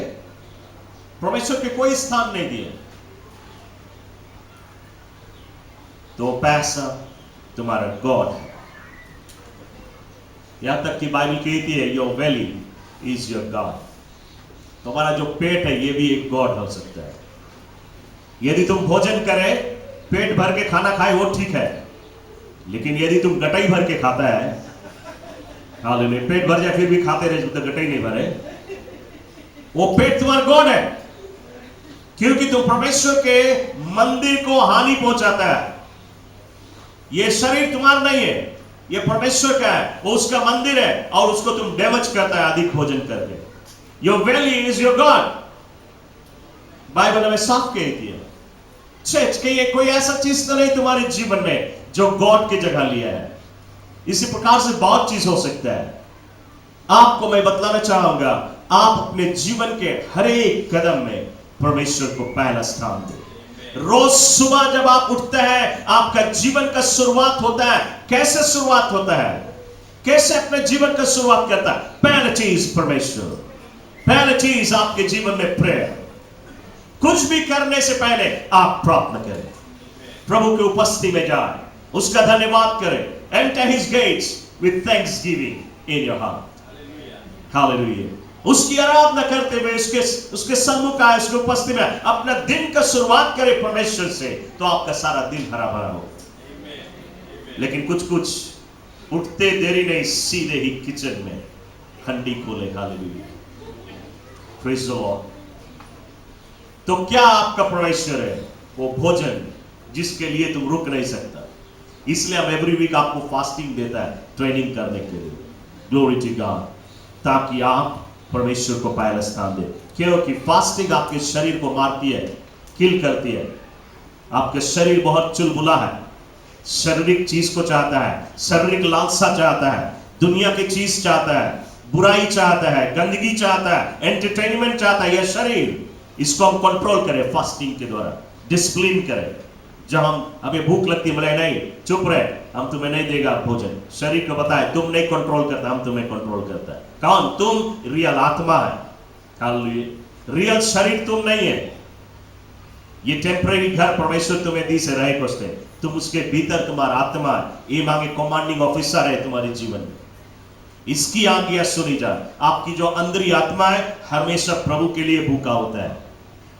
परमेश्वर के कोई स्थान नहीं दिए, तो पैसा तुम्हारा गॉड है। यहां तक कि बाइबल कहती है your belly is your God. तुम्हारा जो पेट है ये भी एक गॉड हो सकता है। यदि तुम भोजन करे, पेट भर के खाना खाए वो ठीक है, लेकिन यदि तुम गटाई भर के खाता है, हालेलुया, पेट भर जाए फिर भी खाते रहे तो गटाई नहीं भरे, वो पेट तुम्हारा गॉड है। क्योंकि तुम परमेश्वर के मंदिर को हानि पहुंचाता है। ये शरीर तुम्हारा नहीं है, ये परमेश्वर का है, वो उसका मंदिर है और उसको तुम डैमेज करता है अधिक भोजन करके। Your valley is your God, Bible हमें साफ कहती है। चर्च के ये कोई ऐसा चीज तो नहीं तुम्हारे जीवन में जो गॉड की जगह लिया है। इसी प्रकार से बहुत चीज हो सकता है। आपको मैं बतलाना चाहूंगा, आप अपने जीवन के हर एक कदम में परमेश्वर को पहला स्थान दें। रोज सुबह जब आप उठते हैं, आपका जीवन का शुरुआत होता है, कैसे शुरुआत होता है, कैसे अपने जीवन का शुरुआत करता है? पहली चीज परमेश्वर, पहली चीज आपके जीवन में प्रेयर। कुछ भी करने से पहले आप प्रार्थना करें, प्रभु की उपस्थिति में जाएं, उसका धन्यवाद करें। Enter his gates with thanksgiving in your heart. Hallelujah. उसकी आराधना करते हुए उसके सम्मुख आए, उसके उपस्थिति में अपना दिन का शुरुआत करें परमेश्वर से, तो आपका सारा दिन हरा भरा हो। लेकिन कुछ उठते देरी नहीं, सीधे ही किचन में हंडी खोले। Hallelujah, praise the Lord. तो क्या आपका परमेश्वर है? वो भोजन जिसके लिए तुम रुक नहीं सकता। इसलिए हम एवरी वीक आपको फास्टिंग देता है ट्रेनिंग करने के लिए। ग्लोरी टू गॉड, ताकि आप परमेश्वर को पहला स्थान दें। क्योंकि फास्टिंग आपके शरीर को मारती है, किल करती है। आपका शरीर बहुत चुलबुला है, शारीरिक चीज को चाहता है, शारीरिक लालसा चाहता है, दुनिया की चीज चाहता है, बुराई चाहता है, गंदगी चाहता है, एंटरटेनमेंट चाहता है। यह शरीर, इसको हम कंट्रोल करें फास्टिंग के द्वारा, डिसिप्लिन करें। जब हमें भूख लगती है, बोले नहीं चुप रहे, हम तुम्हें नहीं देगा भोजन। शरीर को बताए तुम नहीं कंट्रोल करता, हम तुम्हें कंट्रोल करता है। कौन? तुम रियल आत्मा है। हालेलुया। रियल शरीर तुम नहीं है। ये टेम्परेरी घर परमेश्वर तुम्हें दी से रहे कोस्ते, तुम उसके भीतर तुम्हारा आत्मा है। ये मांगे कमांडिंग ऑफिसर है तुम्हारे जीवन में। इसकी आज्ञा सुनी जाए। आपकी जो अंदरी आत्मा है हमेशा प्रभु के लिए भूखा होता है,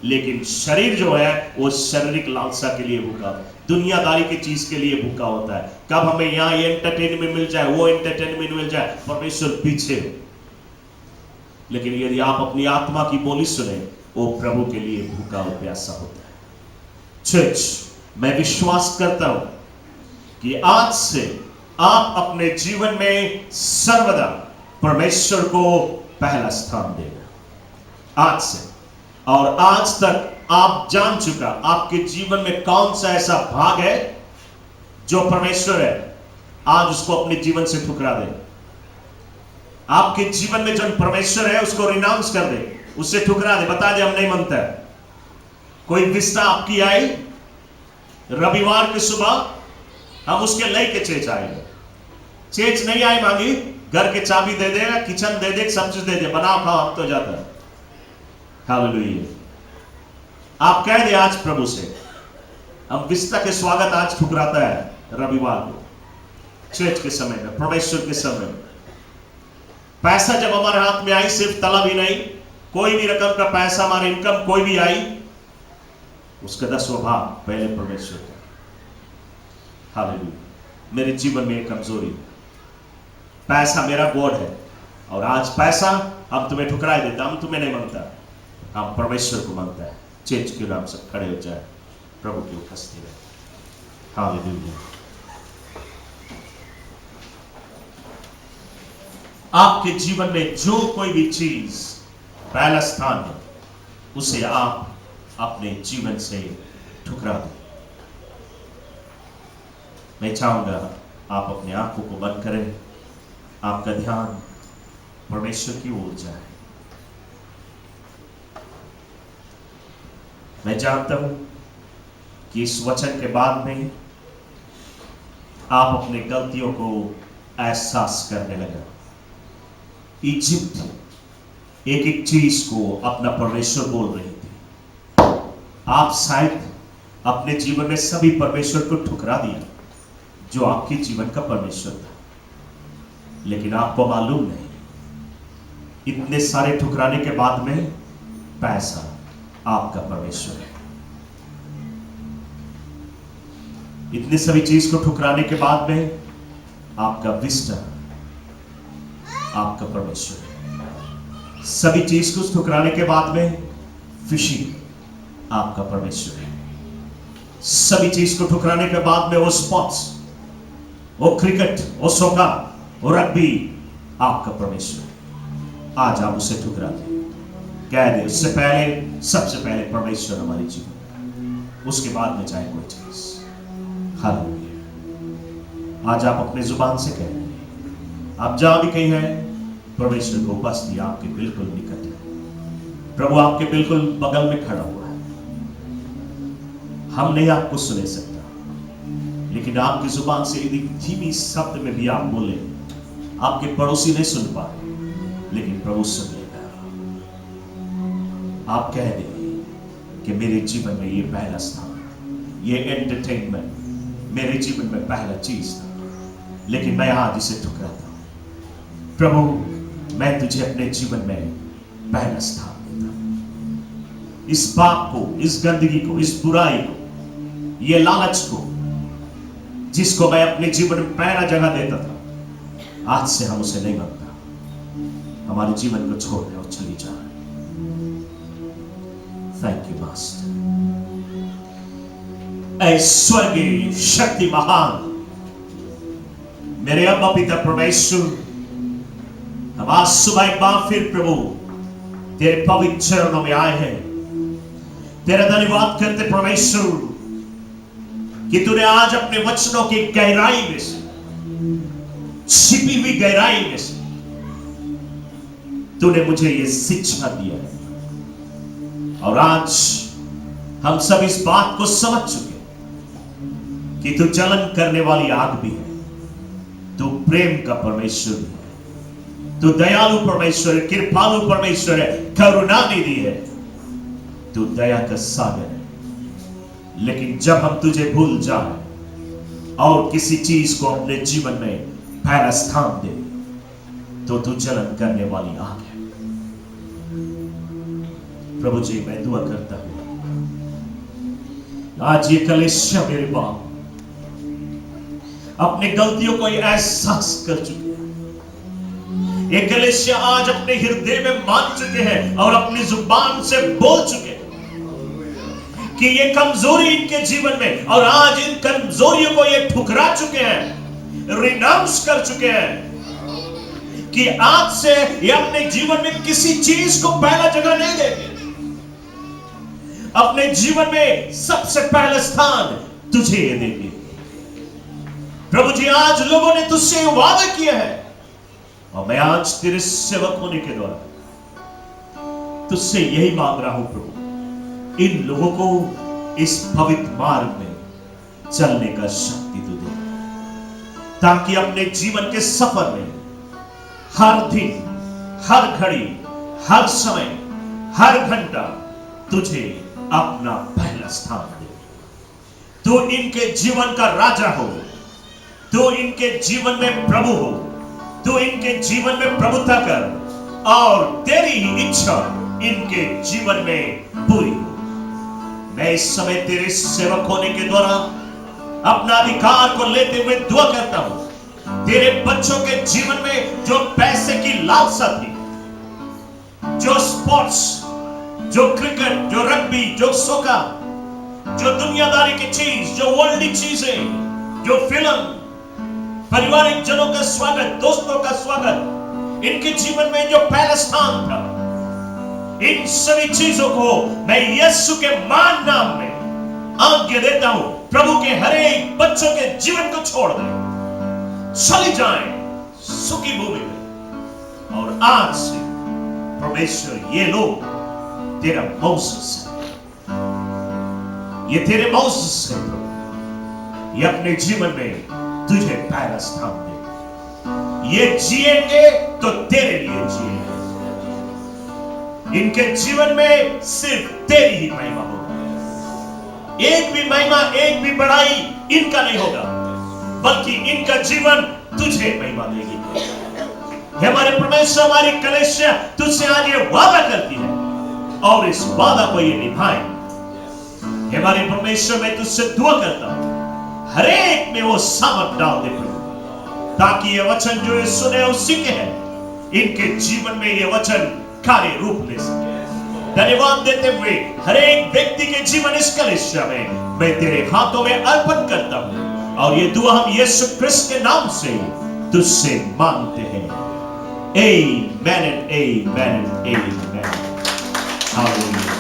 लेकिन शरीर जो है वो शारीरिक लालसा के लिए भूखा, दुनियादारी की चीज के लिए भूखा होता है। कब हमें यहाँ ये एंटरटेनमेंट मिल जाए, वो एंटरटेनमेंट मिल जाए, परमेश्वर पीछे हो। लेकिन यदि आप अपनी आत्मा की बोली सुने, वो प्रभु के लिए भूखा और प्यासा होता है। चर्च, मैं विश्वास करता हूं कि आज से आप अपने जीवन में सर्वदा परमेश्वर को पहला स्थान देगा। आज से और आज तक आप जान चुका आपके जीवन में कौन सा ऐसा भाग है जो परमेश्वर है, आज उसको अपने जीवन से ठुकरा दे। आपके जीवन में जो परमेश्वर है उसको रिनाउंस कर दे, उससे ठुकरा दे, बता दे हम नहीं मानता है। कोई विस्ता आपकी आई रविवार की सुबह, हम उसके लय के चेच आएंगे। चेच नहीं आए मांगी, घर के चाबी दे देगा, किचन दे दे, सब चीज दे दे, बनाओ खाओ, हम तो जाता है। हालेलुया। आप कह दे आज प्रभु से, हम विस्ता के स्वागत आज ठुकराता है रविवार को, चर्च के समय में, परमेश्वर के समय में। पैसा जब हमारे हाथ में आई, सिर्फ तलब ही नहीं, कोई भी रकम का पैसा, हमारी इनकम कोई भी आई, उसका 10वां भाग पहले परमेश्वर का। हालेलुया। मेरे जीवन में एक कमजोरी, पैसा मेरा गॉड है, और आज पैसा हम तुम्हें ठुकराए देता, हम तुम्हें नहीं मांगता, हम परमेश्वर को मांगता है। चर्च के नाम से खड़े हो जाए, प्रभु की उपस्थिति में। हालेलुया। आपके जीवन में जो कोई भी चीज पहला स्थान है, उसे आप अपने जीवन से ठुकरा दो। मैं चाहूंगा आप अपने आंखों को बंद करें, आपका ध्यान परमेश्वर की ओर जाए। मैं जानता हूं कि इस वचन के बाद में आप अपने गलतियों को एहसास करने लगे। इजिप्ट एक एक चीज को अपना परमेश्वर बोल रही थी। आप शायद अपने जीवन में सभी परमेश्वर को ठुकरा दिया जो आपके जीवन का परमेश्वर था, लेकिन आपको मालूम नहीं, इतने सारे ठुकराने के बाद में पैसा आपका परमेश्वर है। इतने सभी चीज को ठुकराने के बाद में आपका विस्डम आपका परमेश्वर है। सभी चीज को ठुकराने के बाद में फिशिंग आपका परमेश्वर है। सभी चीज को ठुकराने के बाद में वो स्पोर्ट्स, वो क्रिकेट, वो सॉकर, वो रग्बी आपका परमेश्वर है। आज आप उसे ठुकरा दे, कह दे उससे पहले, सबसे पहले परमेश्वर हमारे जीवन, उसके बाद में चाहे कोई चीज। हालेलुया। आज आप अपने जुबान से कह रहे, आप जहां भी कहीं हैं, परमेश्वर को उपस्थिति आपके बिल्कुल निकट है। प्रभु आपके बिल्कुल बगल में खड़ा हुआ है। हम नहीं आपको सुन सकता, लेकिन आपकी जुबान से यदि धीमी शब्द में भी आप बोले, आपके पड़ोसी नहीं सुन पाए, लेकिन प्रभु सुन लेगा। आप कह दें कि मेरे जीवन में ये पहला स्थान, ये एंटरटेनमेंट मेरे जीवन में पहला चीज था, लेकिन मैं आज इसे ठुकराता हूं। प्रभु मैं तुझे अपने जीवन में पहला स्थान देता हूं। इस पाप को, इस गंदगी को, इस बुराई को, ये लालच को, जिसको मैं अपने जीवन में पहला जगह देता था, आज से हम उसे नहीं मांगता। हमारे जीवन को छोड़ दे और चली जा। Thank you master. ऐ स्वर्गीय शक्ति महान मेरे अब्बा पिता परमेश्वर, हम आज सुबह एक बार फिर प्रभु तेरे पवित्र चरणों में आए हैं। तेरा धन्यवाद करते परमेश्वर कि तूने आज अपने वचनों की गहराई में से, छिपी हुई गहराई में से तूने मुझे ये शिक्षा दिया है, और आज हम सब इस बात को समझ चुके कि तू जलन करने वाली आग भी है, तू प्रेम का परमेश्वर भी है, तू दयालु परमेश्वर है, कृपालु परमेश्वर है, करुणानिधि है, तू दया का सागर है। लेकिन जब हम तुझे भूल जाए और किसी चीज को अपने जीवन में पहला स्थान दे, तो तू जलन करने वाली आग है। प्रभु जी, मैं दुआ करता हूं, आज ये कलीसिया मेरे बाप अपनी गलतियों को एहसास कर चुके हैं। ये कलीसिया आज अपने हृदय में मान चुके हैं और अपनी जुबान से बोल चुके हैं कि ये कमजोरी इनके जीवन में, और आज इन कमजोरियों को ये ठुकरा चुके हैं, रिनाउंस कर चुके हैं कि आज से ये अपने जीवन में किसी चीज को पहला जगह नहीं देंगे। अपने जीवन में सबसे पहला स्थान तुझे ये देंगे। प्रभु जी, आज लोगों ने तुझसे वादा किया है, और मैं आज तेरे सेवक होने के द्वारा तुझसे यही मांग रहा हूं प्रभु, इन लोगों को इस पवित्र मार्ग में चलने का शक्ति तू दे, ताकि अपने जीवन के सफर में हर दिन, हर घड़ी, हर समय, हर घंटा तुझे अपना पहला स्थान दे। तू इनके जीवन का राजा हो, तू इनके जीवन में प्रभु हो, तू इनके जीवन में प्रभुता कर, और तेरी ही इच्छा इनके जीवन में पूरी हो। मैं इस समय तेरे सेवक होने के द्वारा अपना अधिकार को लेते हुए दुआ करता हूं, तेरे बच्चों के जीवन में जो पैसे की लालसा थी, जो स्पोर्ट्स, जो क्रिकेट, जो रग्बी, जो सोका, जो दुनियादारी की चीज, जो वर्ल्डली चीजें, जो फिल्म, पारिवारिक जनों का स्वागत, दोस्तों का स्वागत, इनके जीवन में जो पहला स्थान था, इन सभी चीजों को मैं यीशु के महान नाम में आज्ञा देता हूं, प्रभु के हर एक बच्चों के जीवन को छोड़ दे, चली जाएं सुखी भूमि में। और आज से परमेश्वर, ये लोग तेरा मौसस है, ये तेरे मौसस है प्रभु, ये अपने जीवन में तुझे पहला स्थान दे। ये जिएंगे तो तेरे लिए जिएंगे, इनके जीवन में सिर्फ तेरी ही महिमा होगी। एक भी महिमा, एक भी बड़ाई इनका नहीं होगा, बल्कि इनका जीवन तुझे महिमा देगी। हमारे परमेश्वर, हमारी कलीसिया तुझसे आज ये वादा करती है, और इस वादा को ये निभाए। हमारे परमेश्वर, मैं तुझसे दुआ करता हूं, हर एक में वो सामर्थ डाल दे प्रभु, ताकि ये वचन जो ये सुने और सीखे हैं, इनके जीवन में ये वचन कार्य रूप ले सके। धन्यवाद देते हुए हर एक व्यक्ति के जीवन इस कलीसिया में मैं तेरे हाथों में अर्पण करता हूं, और ये दुआ हम यीशु क्रिस्त के नाम से तुझसे मांगते हैं। Amen and amen and amen. Hallelujah.